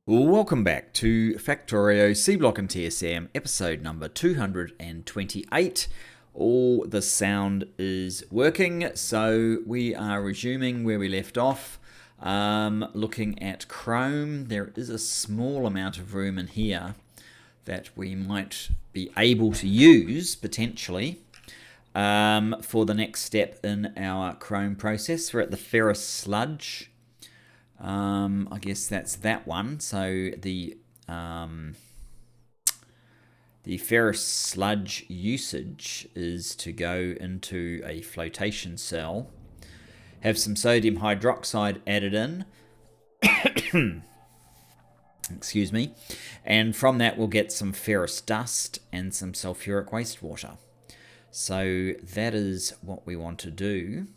Welcome back to Factorio, Seablock and TSM, episode number 228. All the sound is working, so we are resuming where we left off. Looking at Chrome, there is a small amount of room in here that we might be able to use, potentially, for the next step in our Chrome process. We're at the ferrous sludge. I guess that's that one. So the ferrous sludge usage is to go into a flotation cell, have some sodium hydroxide added in, excuse me, and from that we'll get some ferrous dust and some sulfuric wastewater. So that is what we want to do.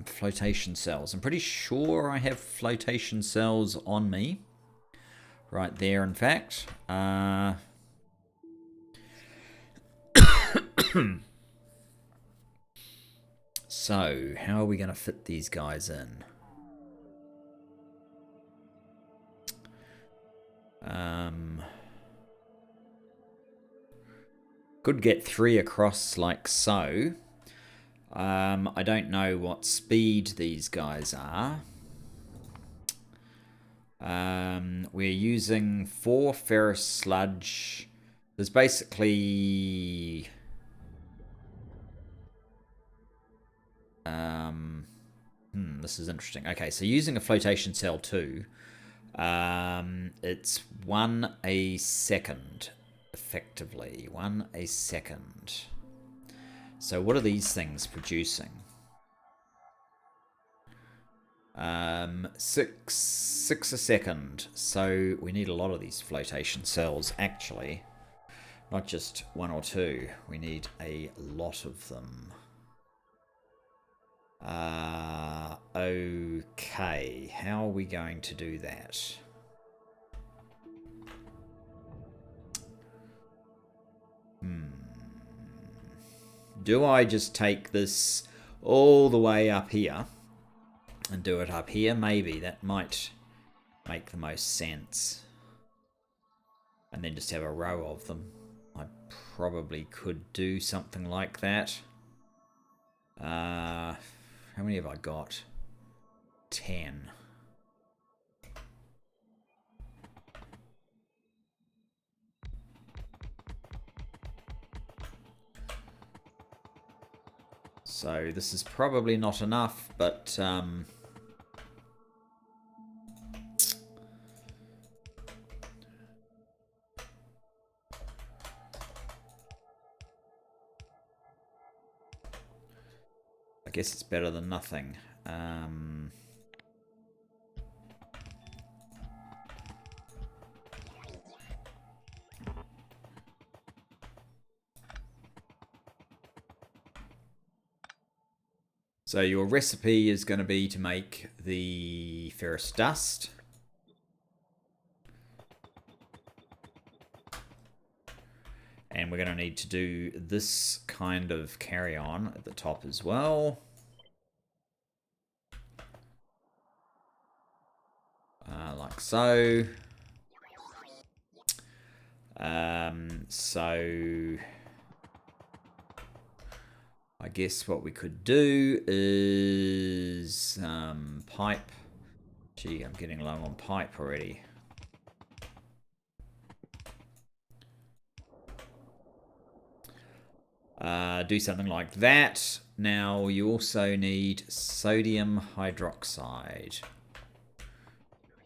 Flotation cells. I'm pretty sure I have flotation cells on me. Right there, in fact. So, how are we going to fit these guys in? Could get 3 across like so. I don't know what speed these guys are. We're using 4 ferrous sludge. There's basically... this is interesting. Okay, so using a flotation cell too. It's 1 a second, effectively. 1 a second. So what are these things producing? 6 a second. So we need a lot of these flotation cells, actually. Not just 1 or 2. We need a lot of them. Okay. How are we going to do that? Do I just take this all the way up here and do it up here? Maybe that might make the most sense. And then just have a row of them. I probably could do something like that. How many have I got? 10. So this is probably not enough, but I guess it's better than nothing. So your recipe is going to be to make the ferrous dust. And we're going to need to do this kind of carry-on at the top as well. Like so. So I guess what we could do is pipe. Gee, I'm getting low on pipe already. Do something like that. Now you also need sodium hydroxide.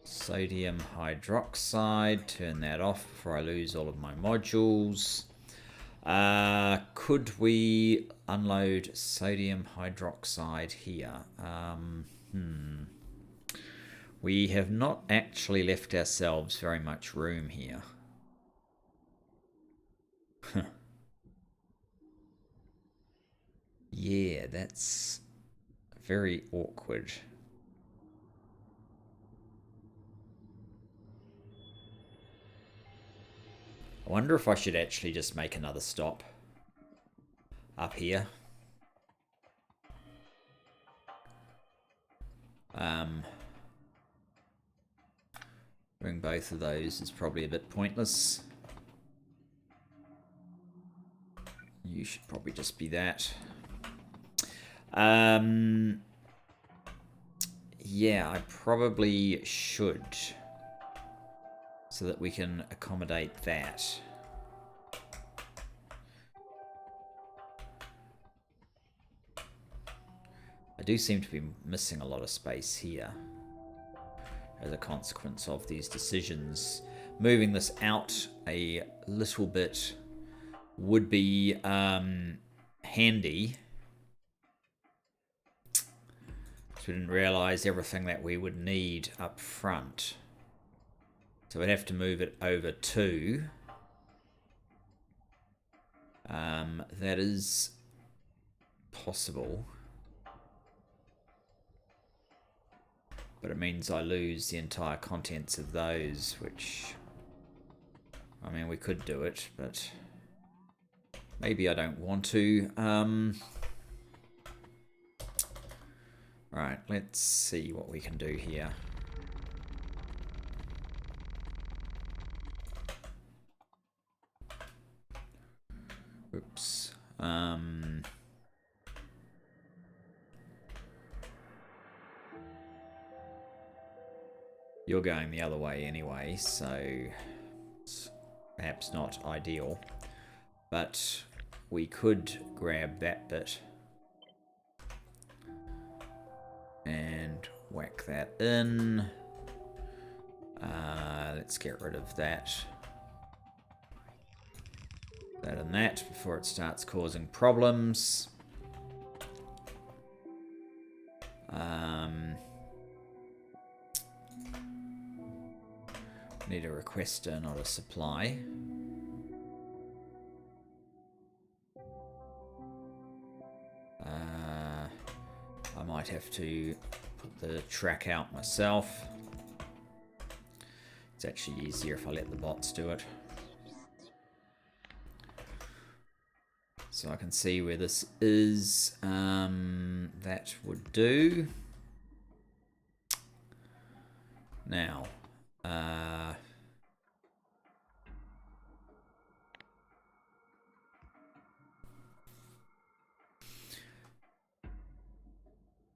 Sodium hydroxide. Turn that off before I lose all of my modules. Could we unload sodium hydroxide here? We have not actually left ourselves very much room here. Yeah, that's very awkward. I wonder if I should actually just make another stop up here. both of those is probably a bit pointless. You should probably just be that. Yeah, I probably should, so that we can accommodate that. I do seem to be missing a lot of space here as a consequence of these decisions. Moving this out a little bit would be handy. So we didn't realize everything that we would need up front. So we'd have to move it over to. That is possible. But it means I lose the entire contents of those, which, I mean, we could do it, but maybe I don't want to. Right, let's see what we can do here. Oops. You're going the other way anyway, so it's perhaps not ideal. But we could grab that bit and whack that in. Let's get rid of that. That and that before it starts causing problems. Need a requester, not a supply. I might have to put the track out myself. It's actually easier if I let the bots do it. So I can see where this is. That would do. Now,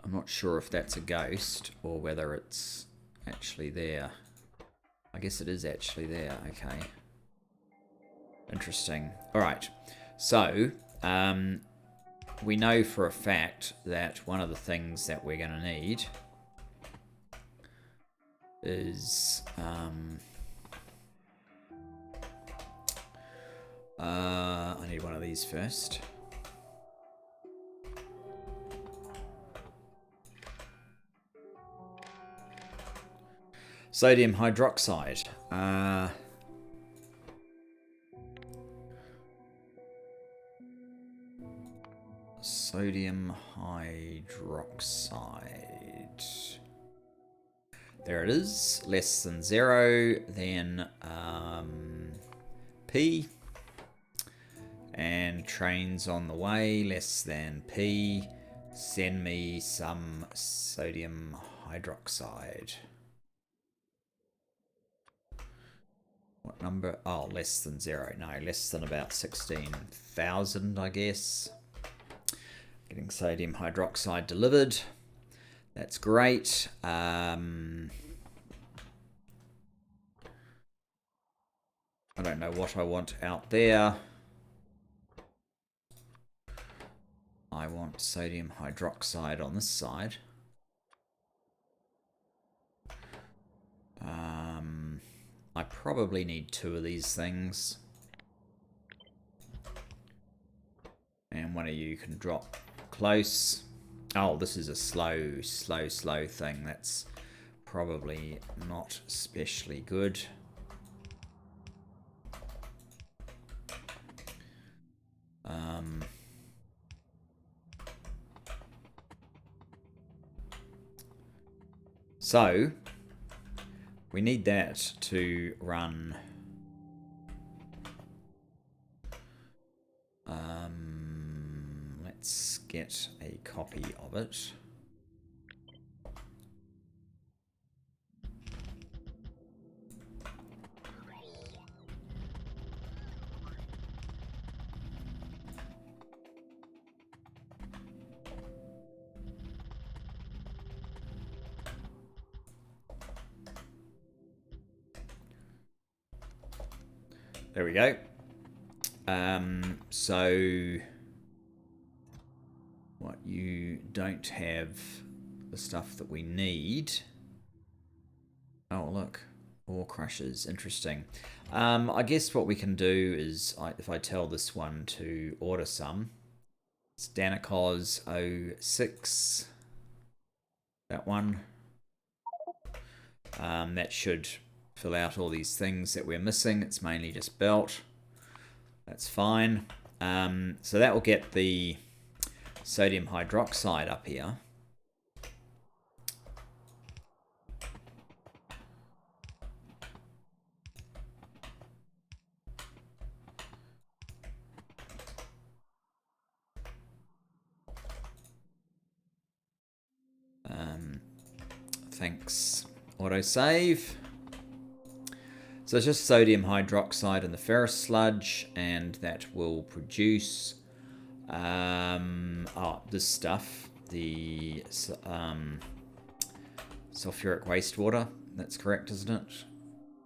I'm not sure if that's a ghost or whether it's actually there. I guess it is actually there. Okay. Interesting. All right. So, we know for a fact that one of the things that we're going to need is I need one of these first. Sodium hydroxide. Sodium hydroxide. There it is. Less than 0, then P. And trains on the way, less than P. Send me some sodium hydroxide. What number? Oh, less than 0. No, less than about 16,000, I guess. Getting sodium hydroxide delivered. That's great. I don't know what I want out there. I want sodium hydroxide on this side. I probably need 2 of these things. And one of you can drop close. Oh, this is a slow thing. That's probably not especially good. So, we need that to run. Let's get a copy of it. There we go. So what you don't have the stuff that we need. Oh, look. Ore crushers. Interesting. I guess what we can do is, if I tell this one to order some, it's Danikos 06. That one. That should fill out all these things that we're missing. It's mainly just belt. That's fine. So that will get the sodium hydroxide up here. Thanks. Autosave. So it's just sodium hydroxide and the ferrous sludge, and that will produce this stuff, the sulfuric wastewater. That's correct, isn't it?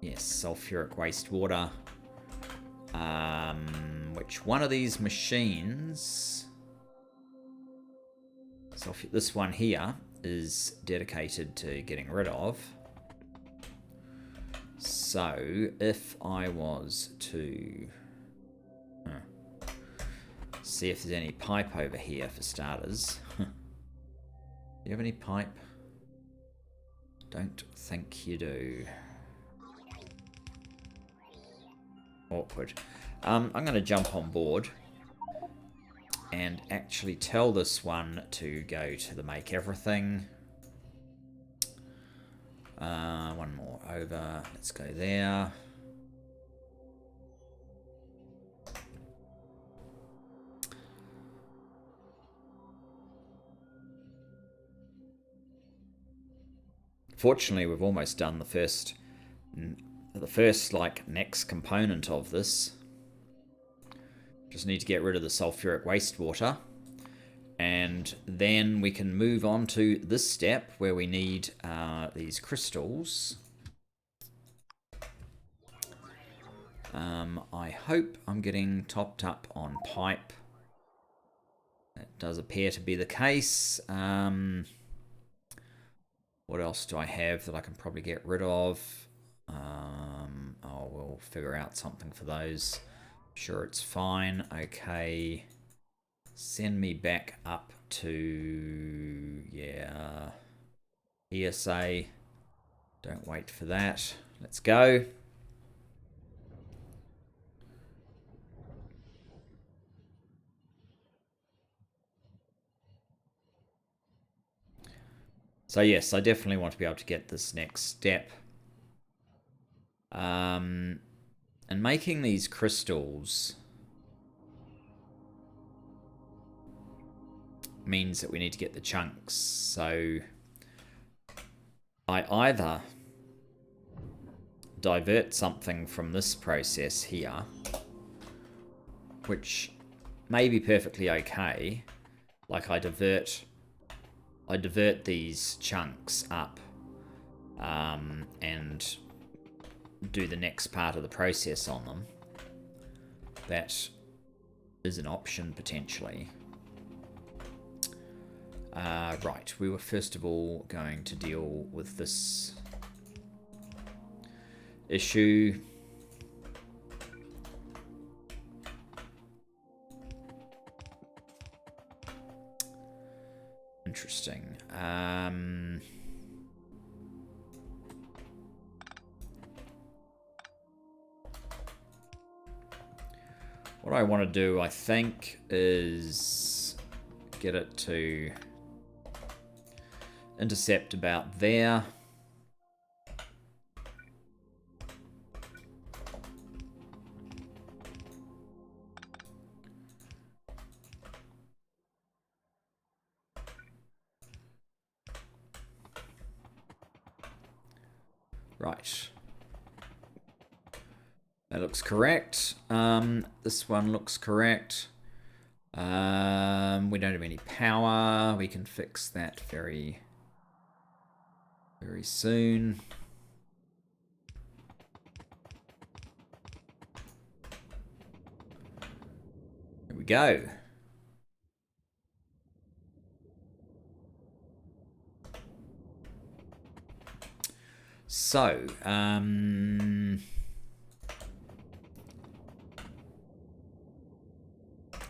Yes, sulfuric wastewater. Which one of these machines? This one here is dedicated to getting rid of. So if I was to see if there's any pipe over here for starters. Do you have any pipe? Don't think you do. Awkward. I'm going to jump on board and actually tell this one to go to the make everything. One more over. Let's go there. Fortunately, we've almost done the first like next component of this. Just need to get rid of the sulfuric wastewater, and then we can move on to this step where we need these crystals. I hope I'm getting topped up on pipe. That does appear to be the case. What else do I have that I can probably get rid of? Oh, we'll figure out something for those. Sure, it's fine. Okay. Send me back up to, yeah, ESA. Don't wait for that. Let's go. So yes, I definitely want to be able to get this next step. And making these crystals means that we need to get the chunks. So I either divert something from this process here, which may be perfectly okay. Like I divert these chunks up and do the next part of the process on them. That is an option potentially. Right, we were first of all going to deal with this issue. Interesting. What I want to do, I think, is get it to intercept about there. Right. That looks correct. This one looks correct. We don't have any power. We can fix that very soon. we go. So, I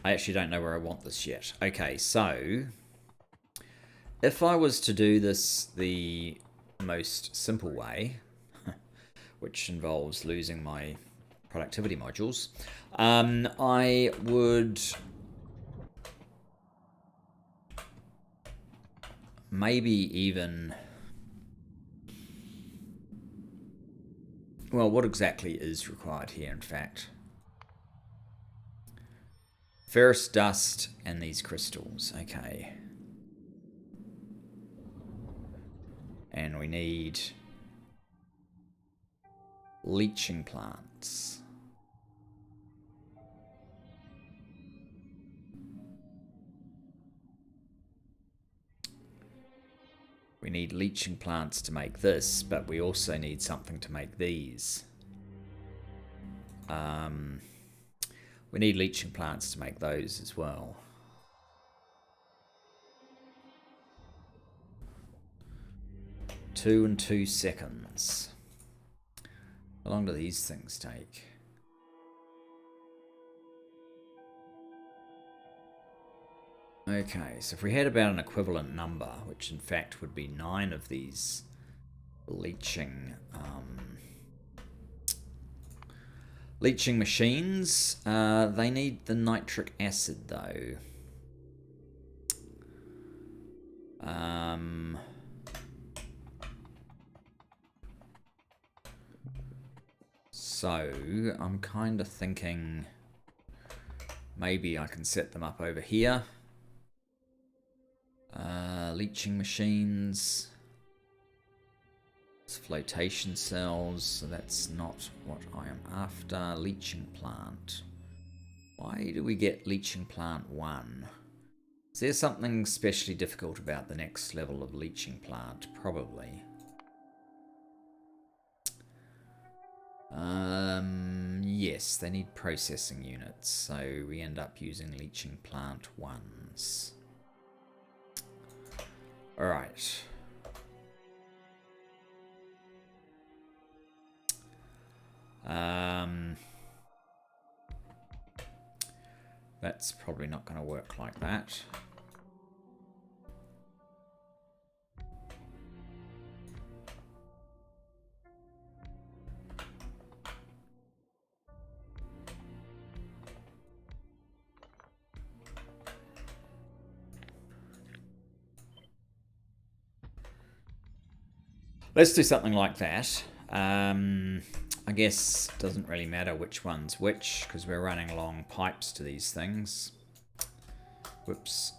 actually don't know where I want this yet. Okay, so if I was to do this the most simple way, which involves losing my productivity modules, I would maybe even... Well, what exactly is required here, in fact? Ferrous dust and these crystals. Okay. And we need leaching plants. We need leaching plants to make this, but we also need something to make these. We need leaching plants to make those as well. Two and 2 seconds. How long do these things take? Okay, so if we had about an equivalent number, which in fact would be 9 of these leaching machines, they need the nitric acid though. So I'm kind of thinking maybe I can set them up over here. Leaching machines, flotation cells, so that's not what I am after. Leaching plant. Why do we get leaching plant 1? Is there something especially difficult about the next level of leaching plant? Probably. Yes, they need processing units, so we end up using leaching plant 1s. Alright. That's probably not going to work like that. Let's do something like that. I guess it doesn't really matter which one's which, because we're running long pipes to these things. Whoops.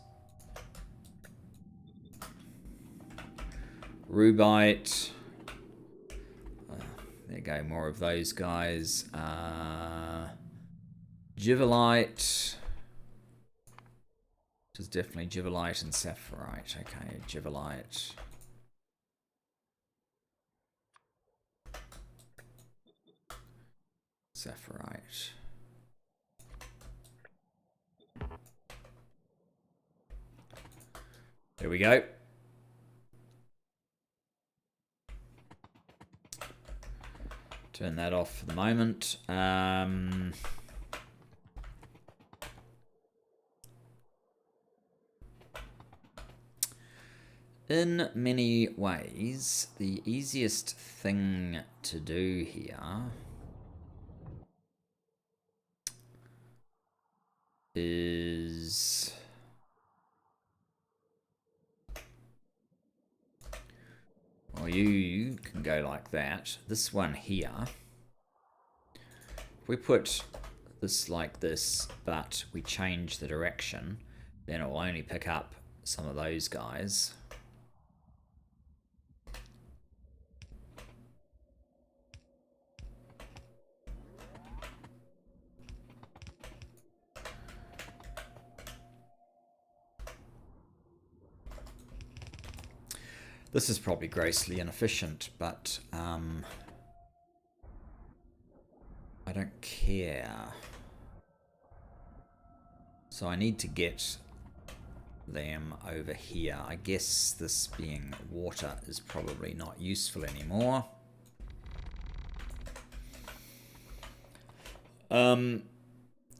Rubite. There you go, more of those guys. Givelite. Which is definitely Givelite and Saphirite. Okay, Givelite. Saphirite. There we go. Turn that off for the moment. In many ways, the easiest thing to do here is... Well, you can go like that. This one here, if we put this like this, but we change the direction, then it will only pick up some of those guys. This is probably grossly inefficient, but I don't care. So I need to get them over here. I guess this being water is probably not useful anymore. You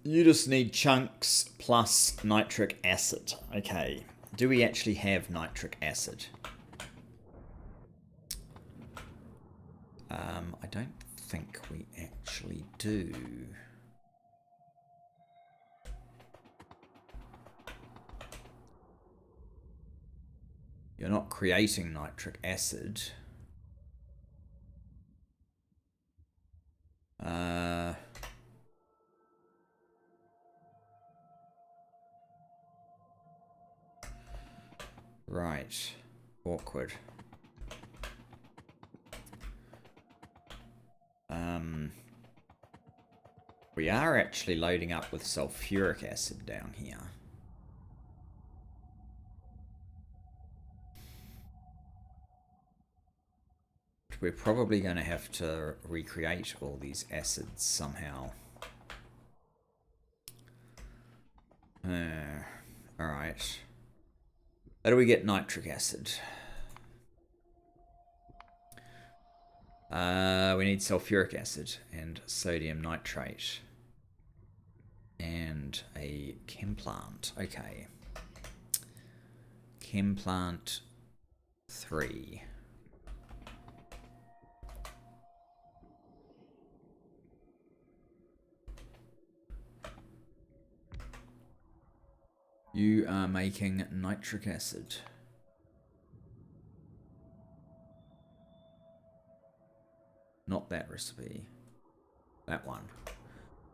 just need chunks plus nitric acid. Okay, do we actually have nitric acid? I don't think we actually do. You're not creating nitric acid. Right. Awkward. We are actually loading up with sulfuric acid down here. We're probably going to have to recreate all these acids somehow. Alright. How do we get nitric acid? We need sulfuric acid and sodium nitrate. And a chem plant. Okay. Chem plant 3. You are making nitric acid. Not that recipe. That one.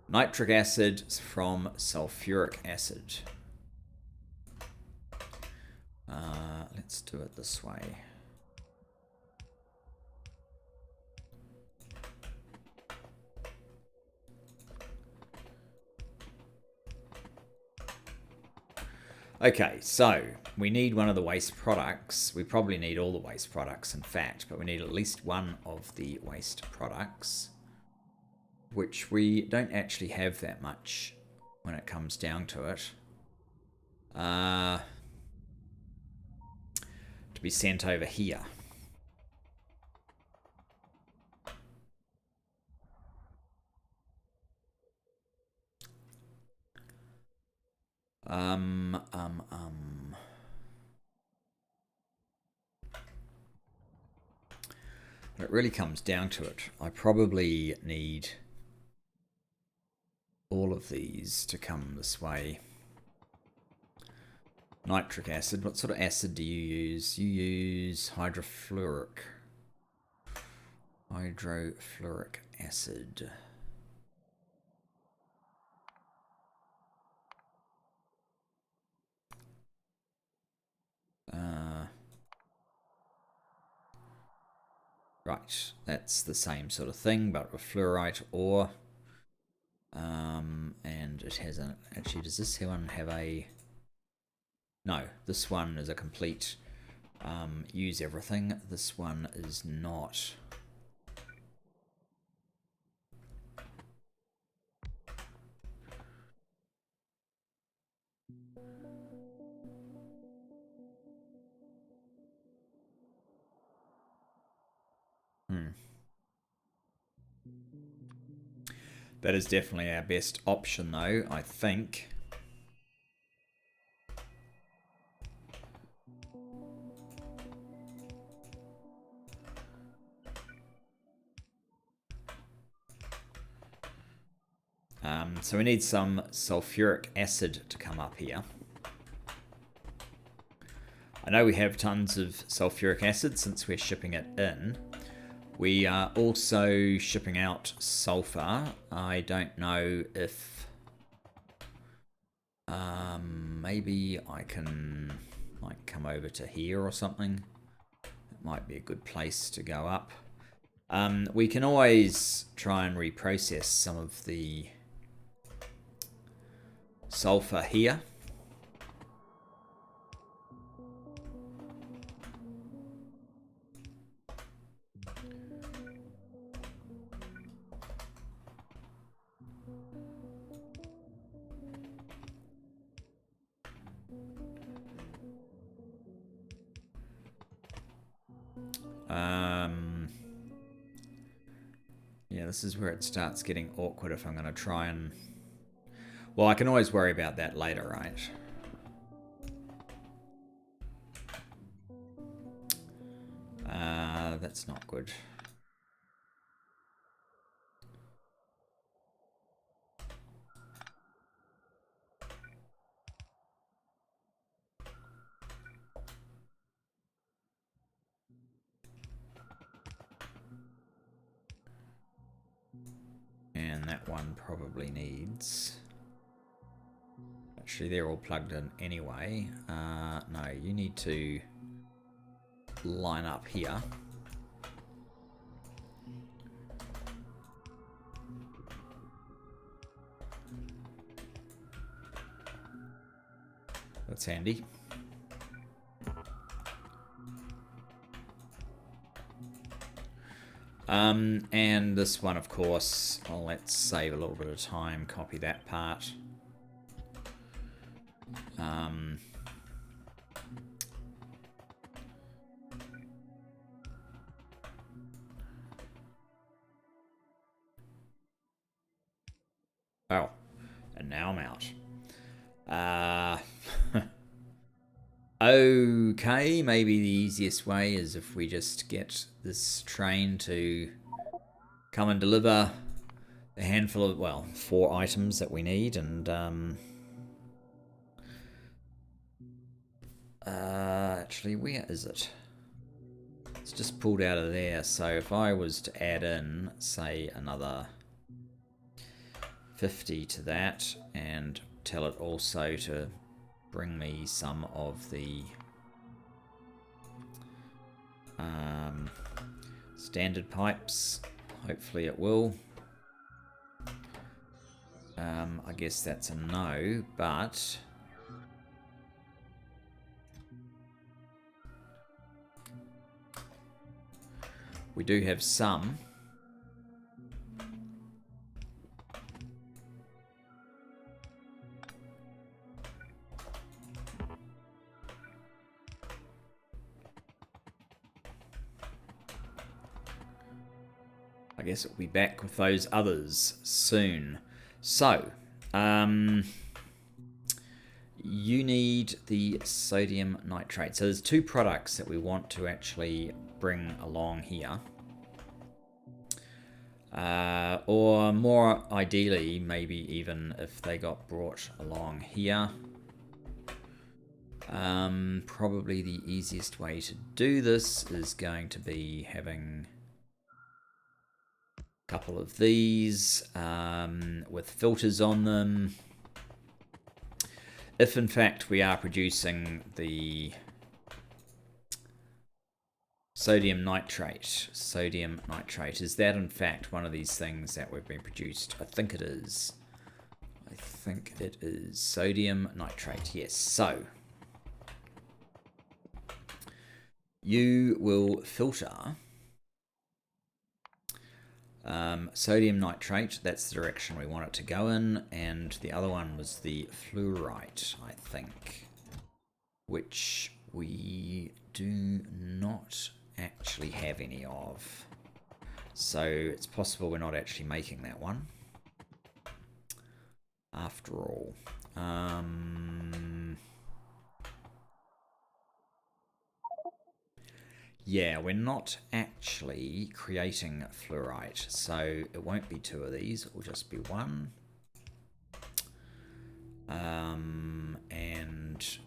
Nitric acid from sulfuric acid. Let's do it this way. Okay, so we need one of the waste products. We probably need all the waste products, in fact, but we need at least one of the waste products, which we don't actually have that much when it comes down to it. To be sent over here. When it really comes down to it, I probably need all of these to come this way. Nitric acid. What sort of acid do you use? You use hydrofluoric. Hydrofluoric acid. Right, that's the same sort of thing, but with fluorite ore. And it has a... Actually, does this one have a... No, this one is a complete use everything. This one is not. That is definitely our best option, though, I think. So we need some sulfuric acid to come up here. I know we have tons of sulfuric acid since we're shipping it in. We are also shipping out sulfur. I don't know if... maybe I can like come over to here or something. It might be a good place to go up. We can always try and reprocess some of the sulfur here. Yeah, this is where it starts getting awkward if I'm going to try and... Well, I can always worry about that later, right? That's not good. And that one probably needs... Actually, they're all plugged in anyway. No, you need to line up here. That's handy. And this one, of course, well, let's save a little bit of time, copy that part. Oh, and now I'm out. Okay, maybe the easiest way is if we just get this train to come and deliver a handful of, well, 4 items that we need, and actually, where is it? It's just pulled out of there. So if I was to add in, say, another 50 to that, and tell it also to bring me some of the standard pipes. Hopefully it will. I guess that's a no, but we do have some. I guess we'll be back with those others soon. So, you need the sodium nitrate. So there's 2 products that we want to actually bring along here. Or more ideally, maybe even if they got brought along here. Probably the easiest way to do this is going to be having couple of these with filters on them. If in fact we are producing the sodium nitrate, is that in fact one of these things that we've been produced? I think it is. I think it is sodium nitrate, yes. So you will filter sodium nitrate, that's the direction we want it to go in, and the other one was the fluorite, I think, which we do not actually have any of. So it's possible we're not actually making that one, after all. Yeah, we're not actually creating fluorite, so it won't be 2 of these, it will just be 1. And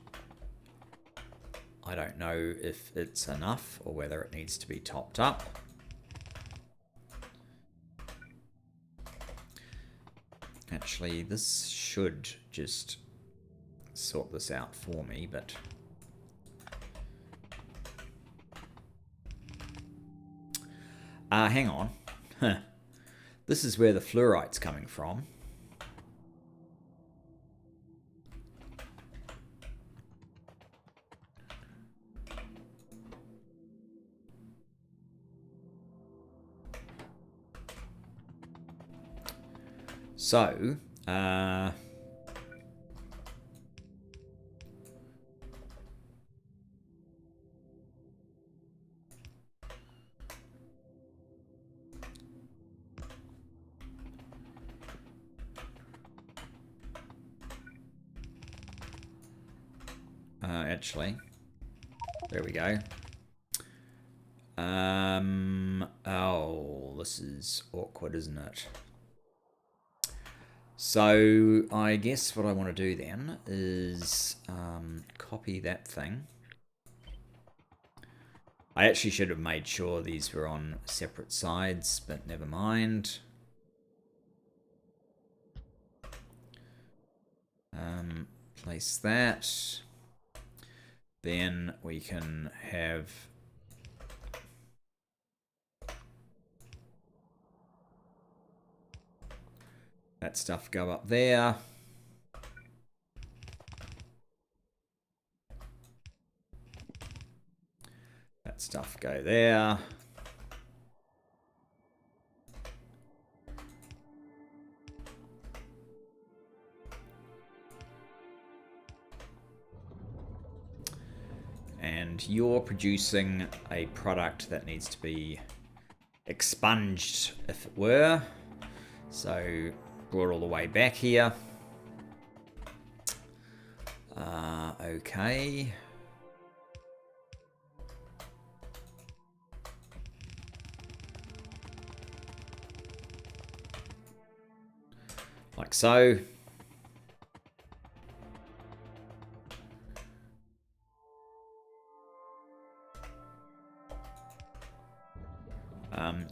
I don't know if it's enough or whether it needs to be topped up. Actually, this should just sort this out for me, but... hang on. This is where the fluorite's coming from. So, actually. There we go. Oh, this is awkward, isn't it? So I guess what I want to do then is copy that thing. I actually should have made sure these were on separate sides, but never mind. Place that. Then we can have that stuff go up there. That stuff go there. And you're producing a product that needs to be expunged, if it were. So brought all the way back here. Okay. Like so.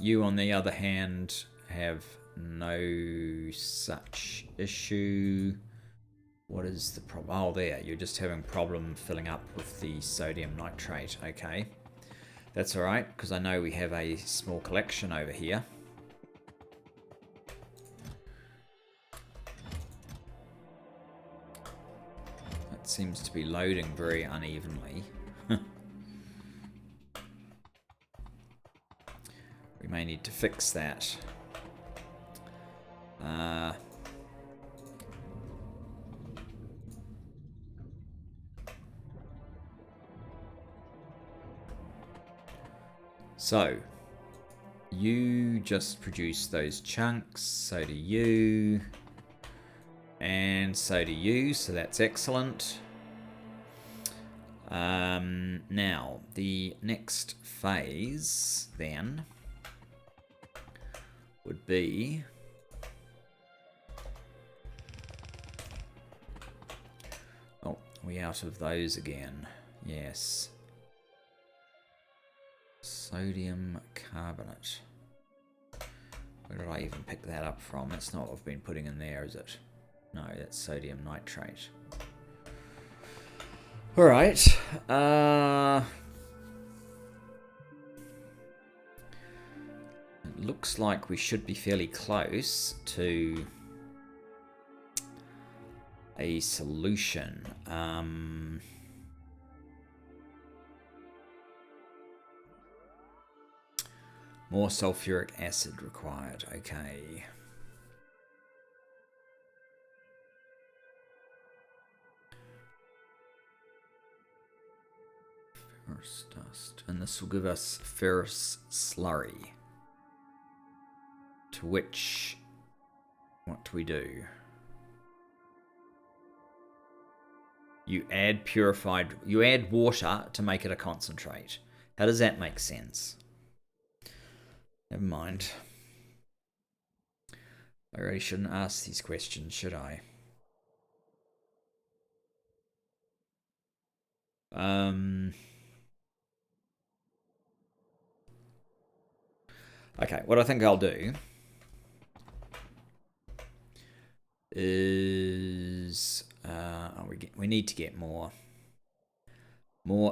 You, on the other hand, have no such issue. What is the problem? Oh, there. You're just having a problem filling up with the sodium nitrate. Okay. That's all right, because I know we have a small collection over here. That seems to be loading very unevenly. We may need to fix that. So, you just produce those chunks, so do you, and so do you, so that's excellent. Now, the next phase, then, would be oh, we out of those again. Yes. Sodium carbonate. Where did I even pick that up from? That's not what I've been putting in there, is it? No, that's sodium nitrate. Alright. It looks like we should be fairly close to a solution. More sulfuric acid required. Okay. Ferrous dust. And this will give us ferrous slurry. To which, what do we do? You add you add water to make it a concentrate. How does that make sense? Never mind. I really shouldn't ask these questions, should I? Okay, what I think I'll do is we need to get more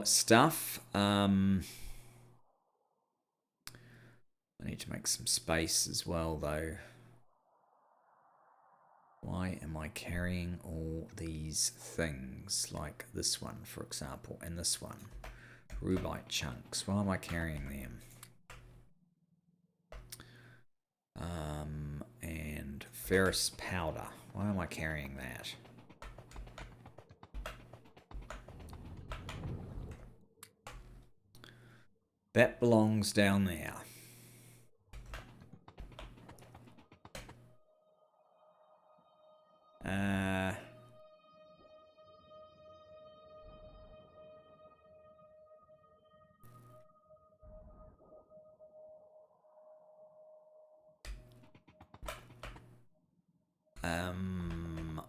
stuff. I need to make some space as well, though. Why am I carrying all these things, like this one, for example, and this one? Rubite chunks. Why am I carrying them? And ferrous powder. Why am I carrying that? That belongs down there. Um.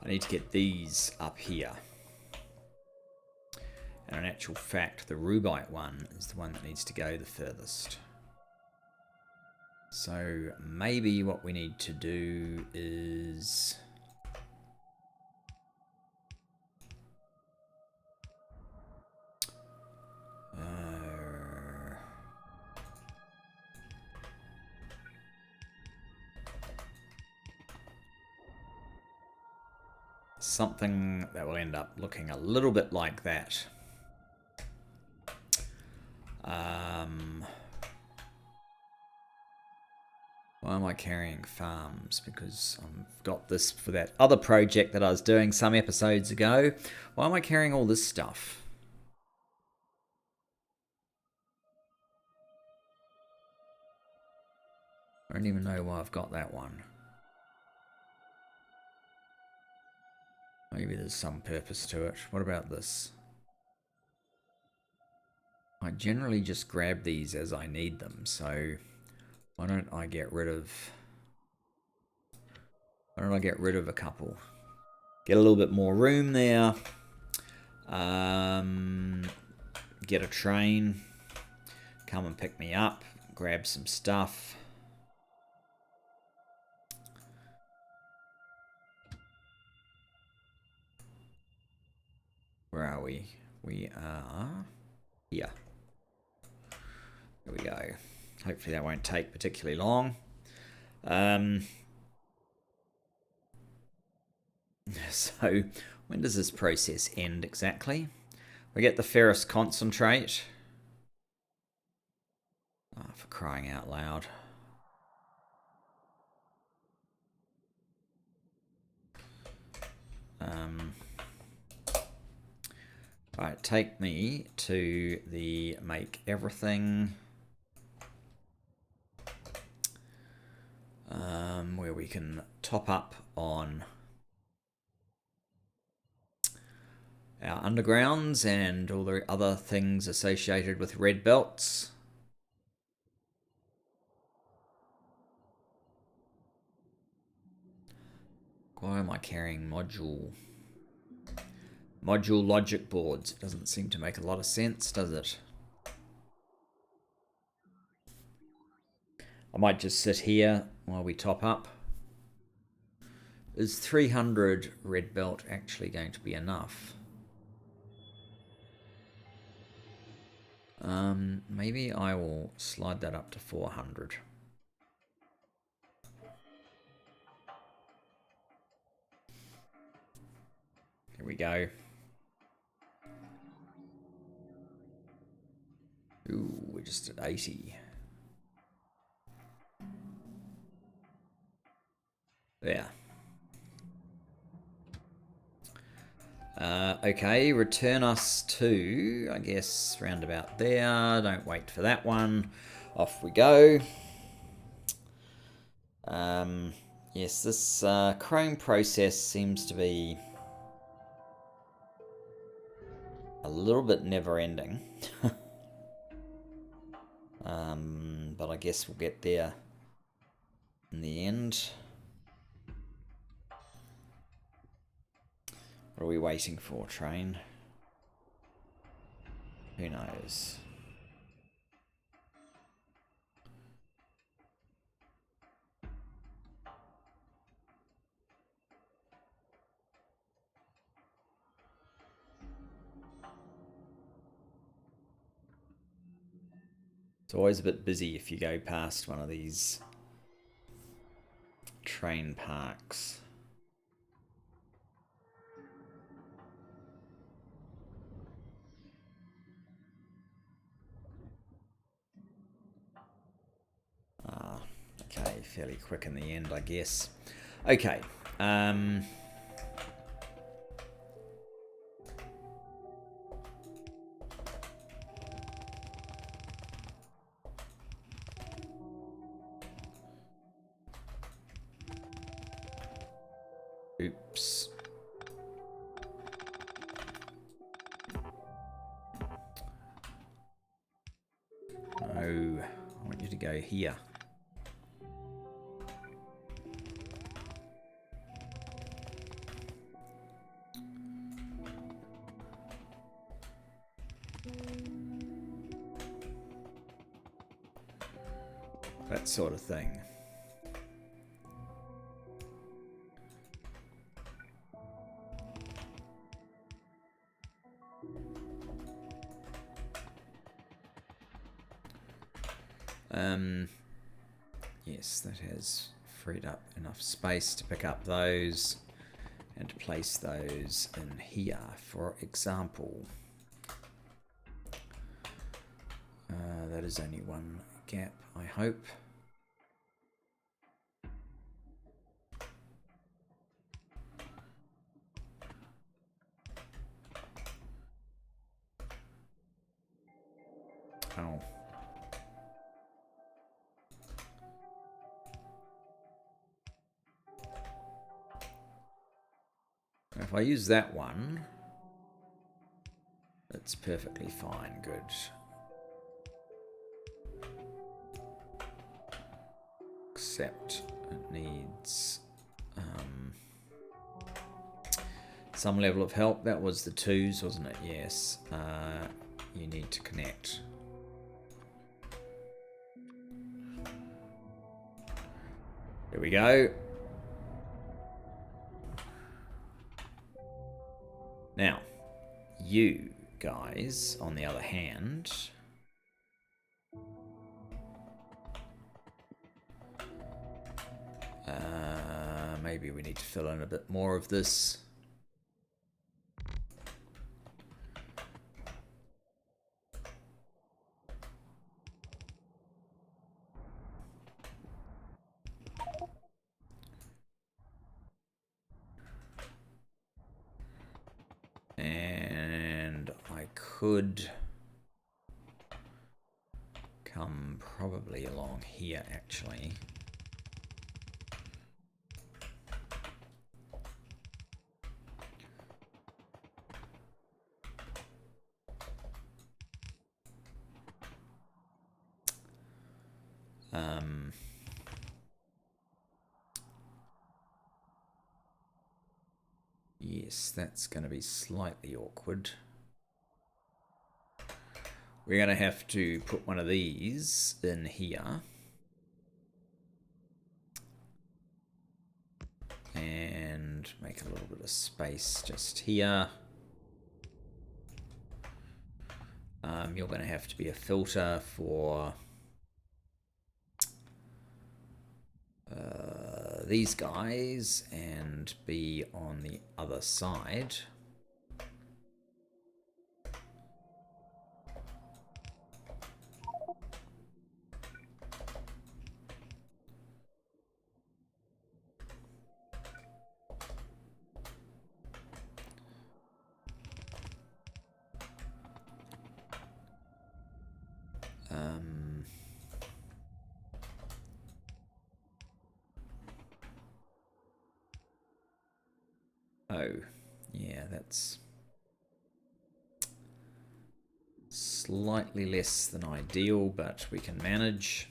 I need to get these up here. And in actual fact, the rubite one is the one that needs to go the furthest. So maybe what we need to do is... something that will end up looking a little bit like that. Why am I carrying farms? Because I've got this for that other project that I was doing some episodes ago. Why am I carrying all this stuff? I don't even know why I've got that one. Maybe there's some purpose to it. What about this? I generally just grab these as I need them, so why don't I get rid of... Why don't I get rid of a couple? Get a little bit more room there. Get a train. Come and pick me up. Grab some stuff. Where are we? We are here. There we go. Hopefully that won't take particularly long. So when does this process end exactly? We get the ferrous concentrate. Oh, for crying out loud. Right, take me to the make everything. Where we can top up on our undergrounds and all the other things associated with red belts. Why am I carrying module logic boards? It doesn't seem to make a lot of sense, does it? I might just sit here while we top up. Is 300 red belt actually going to be enough? Maybe I will slide that up to 400. Here we go. Ooh, we're just at 80. There. Okay, return us to, I guess, round about there. Don't wait for that one. Off we go. Yes, this chrome process seems to be a little bit never-ending. But I guess we'll get there in the end. What are we waiting for, train? Who knows? It's always a bit busy if you go past one of these train parks. Okay, fairly quick in the end, I guess. Okay. Oops. No, I want you to go here. That sort of thing. Yes, that has freed up enough space to pick up those and to place those in here, for example. That is only one gap, I hope. Oh. If I use that one, it's perfectly fine, good. Except it needs some level of help. That was the 2s, wasn't it? Yes. You need to connect. There we go. Now, you guys, on the other hand, maybe we need to fill in a bit more of this. And I could come probably along here, actually. Yes, that's going to be slightly awkward. We're going to have to put one of these in here. And make a little bit of space just here. You're going to have to be a filter for these guys and be on the other side. Oh, yeah, that's slightly less than ideal, but we can manage.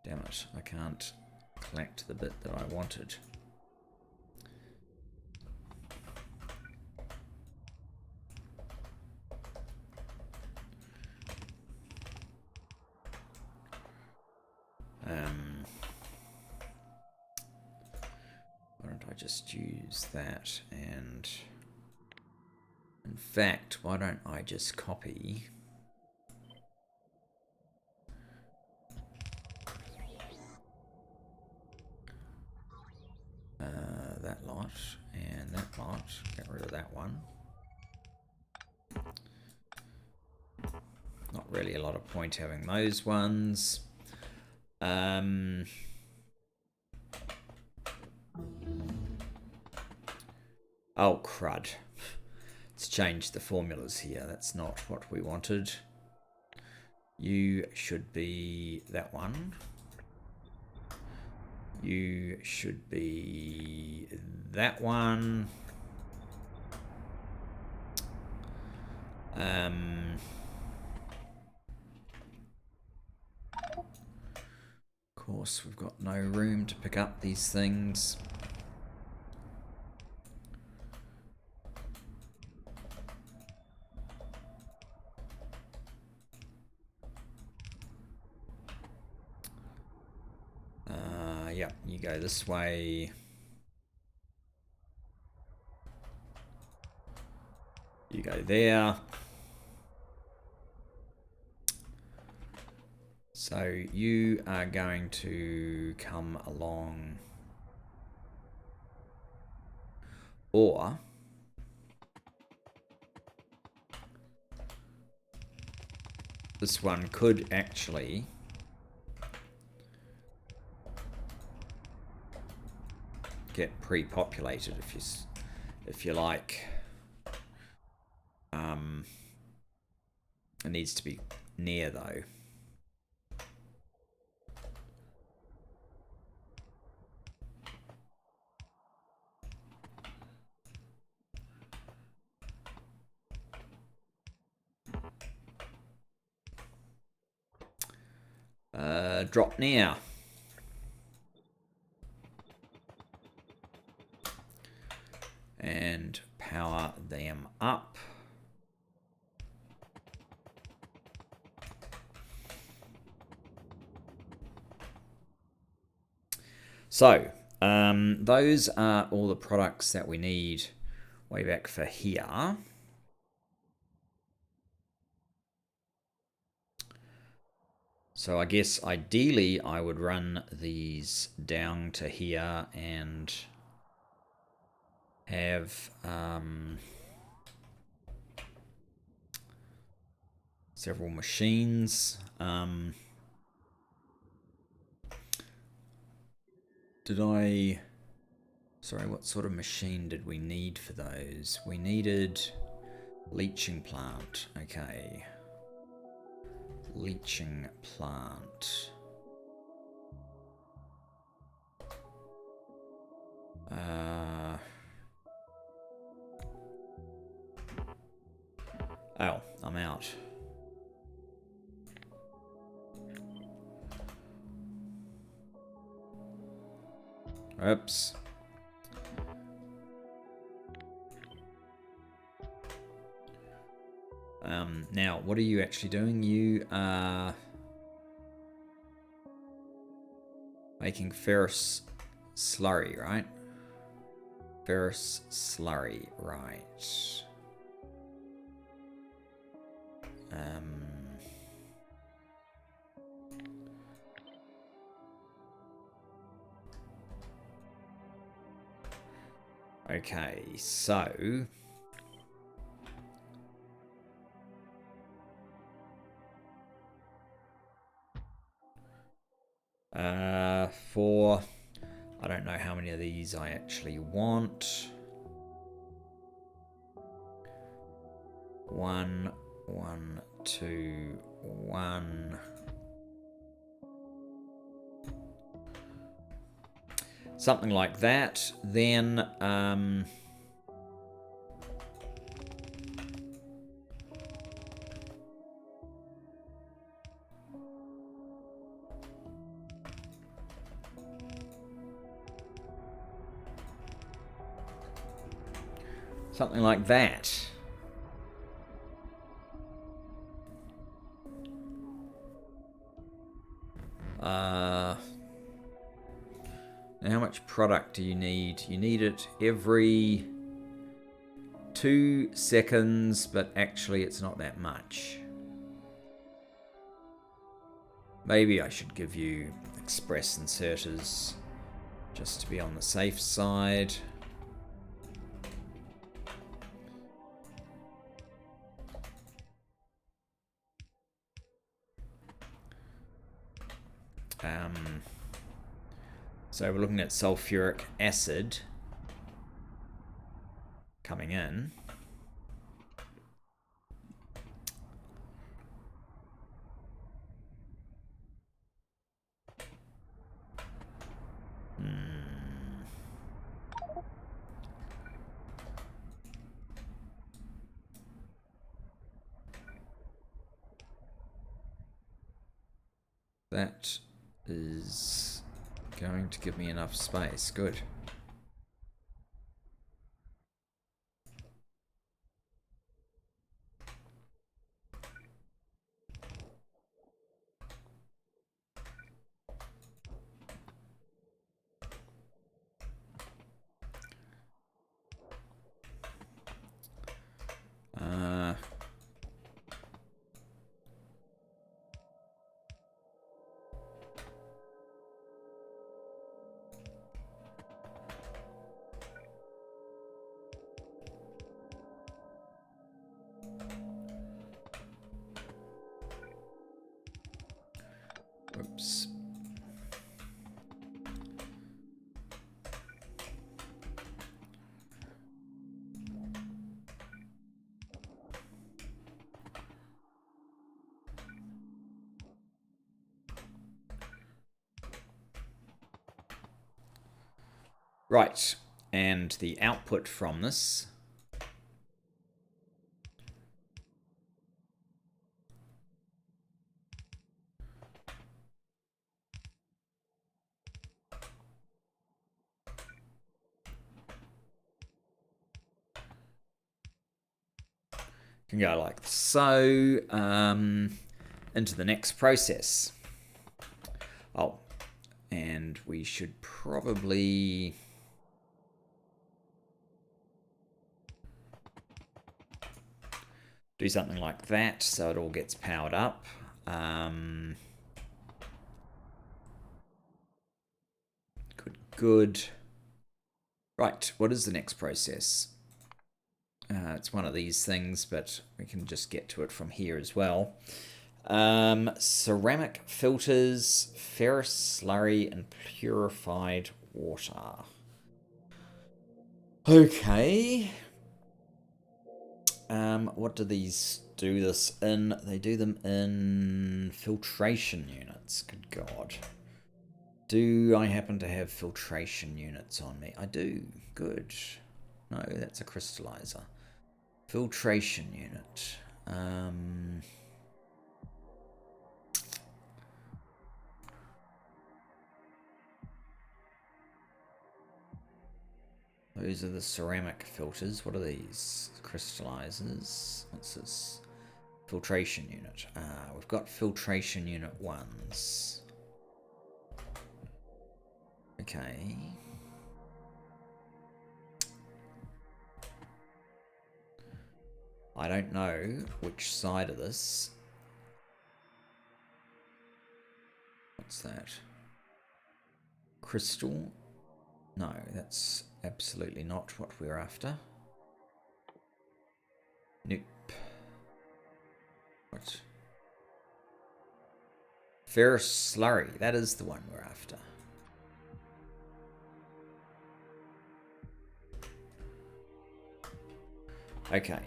Damn it, I can't collect the bit that I wanted. Why don't I just use that, and in fact, why don't I just copy that lot and that lot, get rid of that one. Not really a lot of point having those ones. Oh, crud. Let's change the formulas here. That's not what we wanted. You should be that one. You should be that one. Of course, we've got no room to pick up these things. Yeah, you go this way. You go there. So you are going to come along, or this one could actually get pre-populated if you like. It needs to be near though. Drop near. And power them up. So, those are all the products that we need way back for here. So I guess ideally I would run these down to here and have several machines. Sorry, what sort of machine did we need for those? We needed leaching plant. Okay. Leaching plant. Oh, I'm out. Oops. Now, what are you actually doing? You are making ferrous slurry, right? Ferrous slurry, right. Okay, so for I don't know how many of these I actually want. 1, 1, 2, 1. Something like that. Then something like that. Now how much product do you need? You need it every 2 seconds, but actually it's not that much. Maybe I should give you express inserters just to be on the safe side. So we're looking at sulfuric acid coming in. That is going to give me enough space. Good. Oops. Right, and the output from this can go like so into the next process. Oh, and we should probably do something like that so it all gets powered up. Good. Right, what is the next process? It's one of these things, but we can just get to it from here as well. Ceramic filters, ferrous slurry, and purified water. Okay. What do these do this in? They do them in filtration units. Good God. Do I happen to have filtration units on me? I do. Good. No, that's a crystallizer. Filtration unit. Those are the ceramic filters. What are these? Crystallizers. What's this? Filtration unit. We've got filtration unit 1s. Okay. I don't know which side of this. What's that? Crystal? No, that's absolutely not what we're after. Nope. What? Ferrous slurry. That is the one we're after. Okay.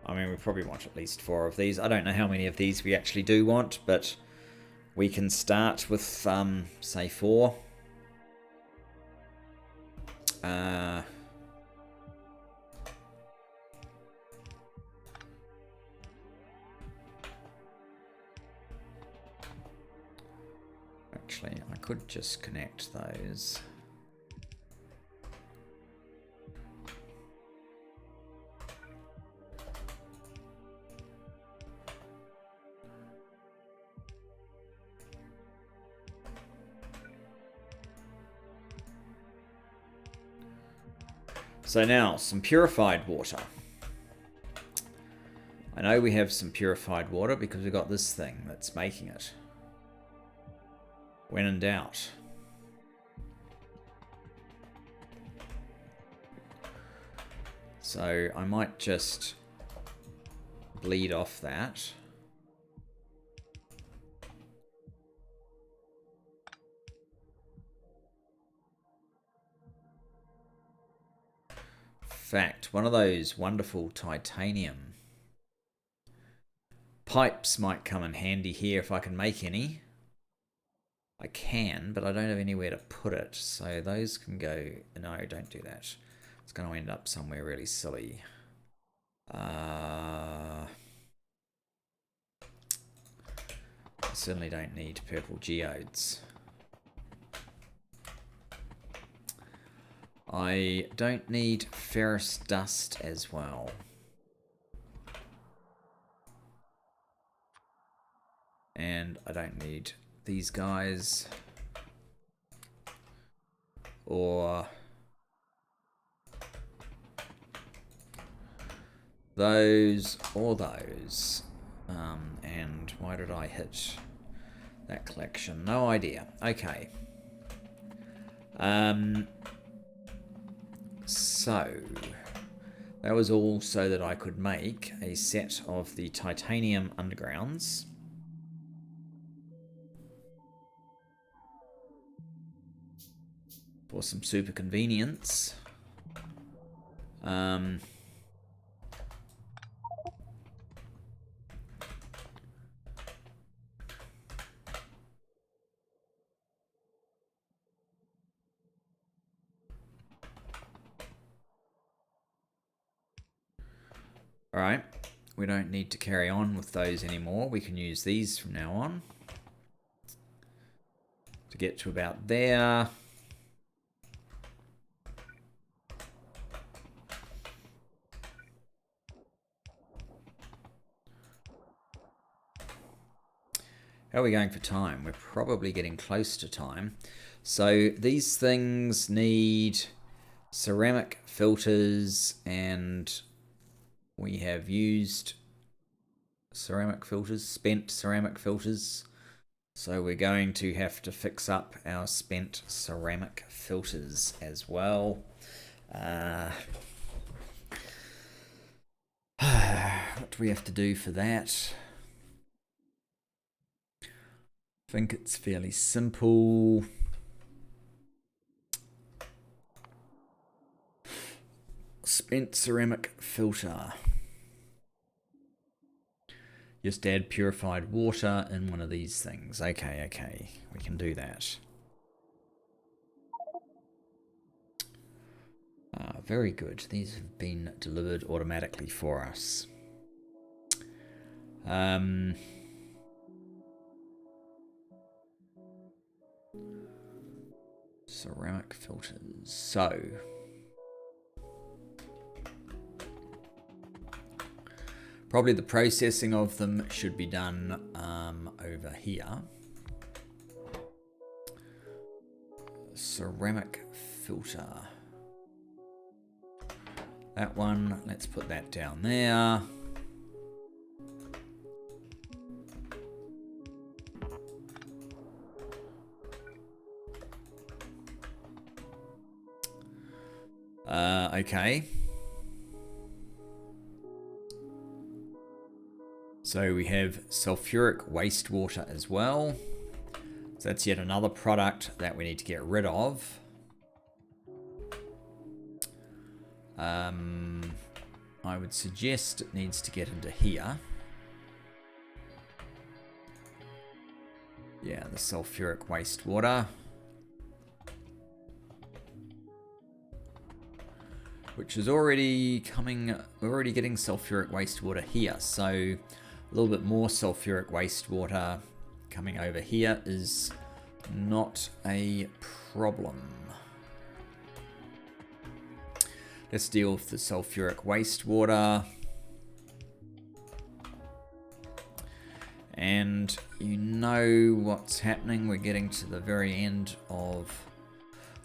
I mean, we probably want at least 4 of these. I don't know how many of these we actually do want, but we can start with, say, 4. Actually, I could just connect those. So now, some purified water. I know we have some purified water because we've got this thing that's making it. When in doubt. So I might just bleed off that. Fact, one of those wonderful titanium pipes might come in handy here if I can make any. I can, but I don't have anywhere to put it. So those can go... No, don't do that. It's going to end up somewhere really silly. I certainly don't need purple geodes. I don't need ferrous dust as well. And I don't need these guys. Or those or those. And why did I hit that collection? No idea. Okay. So that was all so that I could make a set of the titanium undergrounds. For some super convenience. Alright, we don't need to carry on with those anymore. We can use these from now on. To get to about there. How are we going for time? We're probably getting close to time. So these things need ceramic filters, and we have used ceramic filters, spent ceramic filters. So we're going to have to fix up our spent ceramic filters as well. What do we have to do for that? I think it's fairly simple. Spent ceramic filter. Just add purified water in one of these things. Okay, we can do that. Very good. These have been delivered automatically for us. Ceramic filters. So probably the processing of them should be done over here. Ceramic filter. That one, let's put that down there. Okay. So we have sulfuric wastewater as well. So that's yet another product that we need to get rid of. I would suggest it needs to get into here. Yeah, the sulfuric wastewater. Which is already coming, we're already getting sulfuric wastewater here. So a little bit more sulfuric wastewater coming over here is not a problem. Let's deal with the sulfuric wastewater. And you know what's happening. We're getting to the very end of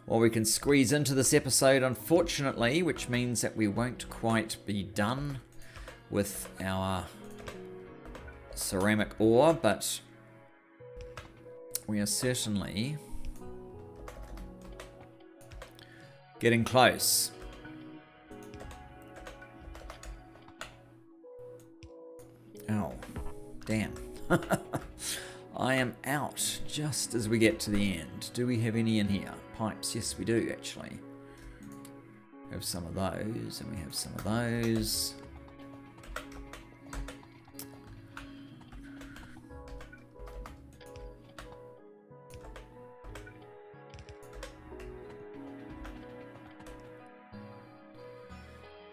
what we can squeeze into this episode, unfortunately, which means that we won't quite be done with our ceramic ore, but we are certainly getting close. Oh, damn. I am out just as we get to the end. Do we have any in here? Pipes? Yes, we do, actually. We have some of those, and we have some of those.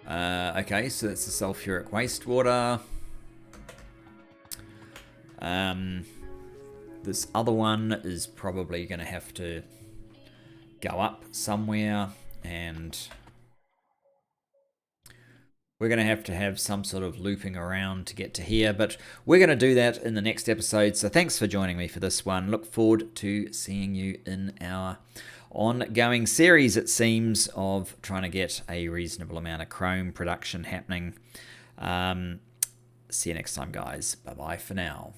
Okay, so that's the sulfuric wastewater. This other one is probably going to have to go up somewhere, and we're going to have some sort of looping around to get to here, but we're going to do that in the next episode. So thanks for joining me for this one. Look forward to seeing you in our ongoing series, it seems, of trying to get a reasonable amount of chrome production happening. See you next time, guys. Bye-bye for now.